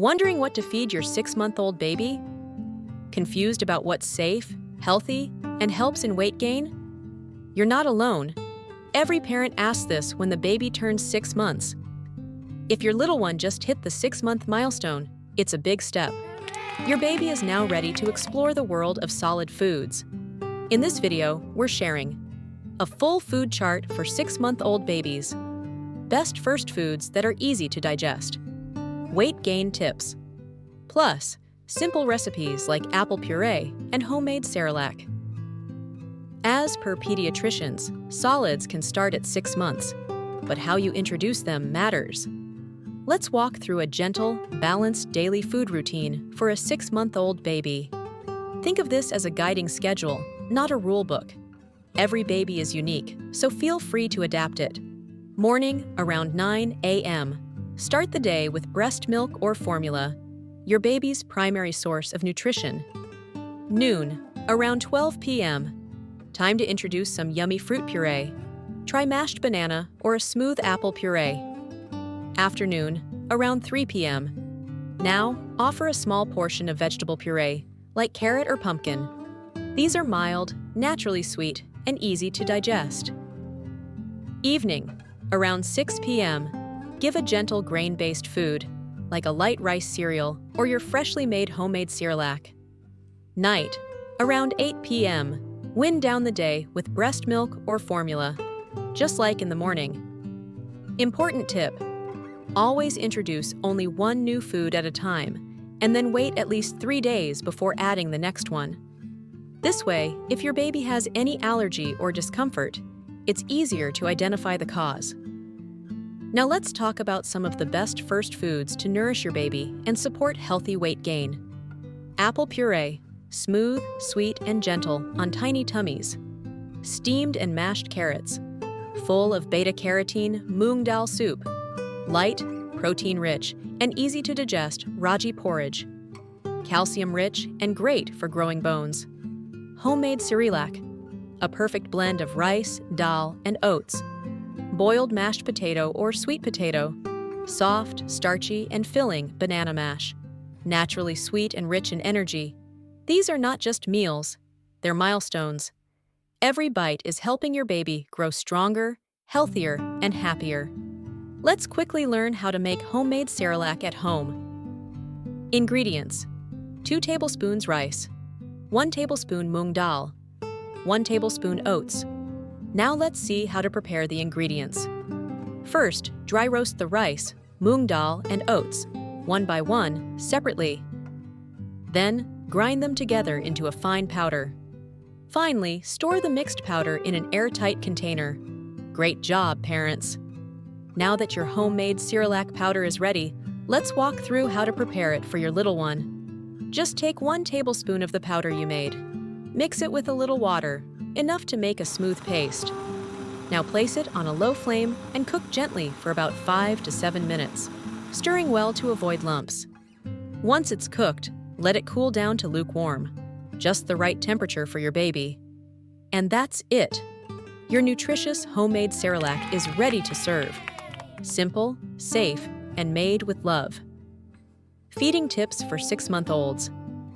Wondering what to feed your 6-month-old baby? Confused about what's safe, healthy, and helps in weight gain? You're not alone. Every parent asks this when the baby turns 6 months. If your little one just hit the 6-month milestone, it's a big step. Your baby is now ready to explore the world of solid foods. In this video, we're sharing a full food chart for 6-month-old babies, best first foods that are easy to digest, weight gain tips, plus simple recipes like apple puree and homemade Cerelac. As per pediatricians, solids can start at 6 months, but how you introduce them matters. Let's walk through a gentle, balanced daily food routine for a 6-month-old baby. Think of this as a guiding schedule, not a rule book. Every baby is unique, so feel free to adapt it. Morning, around 9 a.m. Start the day with breast milk or formula, your baby's primary source of nutrition. Noon, around 12 p.m. Time to introduce some yummy fruit puree. Try mashed banana or a smooth apple puree. Afternoon, around 3 p.m. Now, offer a small portion of vegetable puree, like carrot or pumpkin. These are mild, naturally sweet, and easy to digest. Evening, around 6 p.m. Give a gentle grain-based food, like a light rice cereal or your freshly made homemade Cerelac. Night, around 8 p.m. Wind down the day with breast milk or formula, just like in the morning. Important tip: always introduce only one new food at a time, and then wait at least 3 days before adding the next one. This way, if your baby has any allergy or discomfort, it's easier to identify the cause. Now let's talk about some of the best first foods to nourish your baby and support healthy weight gain. Apple puree, smooth, sweet, and gentle on tiny tummies. Steamed and mashed carrots, full of beta-carotene moong dal soup. Light, protein-rich, and easy to digest Raji porridge. Calcium-rich and great for growing bones. Homemade Cerelac, a perfect blend of rice, dal, and oats. Boiled mashed potato or sweet potato. Soft, starchy, and filling banana mash. Naturally sweet and rich in energy. These are not just meals, they're milestones. Every bite is helping your baby grow stronger, healthier, and happier. Let's quickly learn how to make homemade Cerelac at home. Ingredients: 2 tablespoons rice, 1 tablespoon moong dal, 1 tablespoon oats. Now let's see how to prepare the ingredients. First, dry roast the rice, moong dal, and oats, one by one, separately. Then, grind them together into a fine powder. Finally, store the mixed powder in an airtight container. Great job, parents! Now that your homemade Cerelac powder is ready, let's walk through how to prepare it for your little one. Just take 1 tablespoon of the powder you made. Mix it with a little water, enough to make a smooth paste. Now place it on a low flame and cook gently for about 5 to 7 minutes, stirring well to avoid lumps. Once it's cooked, let it cool down to lukewarm, just the right temperature for your baby. And that's it! Your nutritious homemade Cerelac is ready to serve. Simple, safe, and made with love. Feeding tips for 6-month-olds.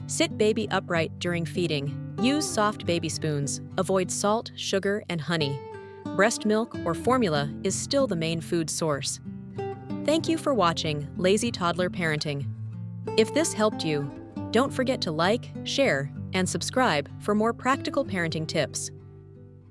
Sit baby upright during feeding. Use soft baby spoons. Avoid salt, sugar, and honey. Breast milk or formula is still the main food source. Thank you for watching LazyToddler Parenting. If this helped you, don't forget to like, share, and subscribe for more practical parenting tips.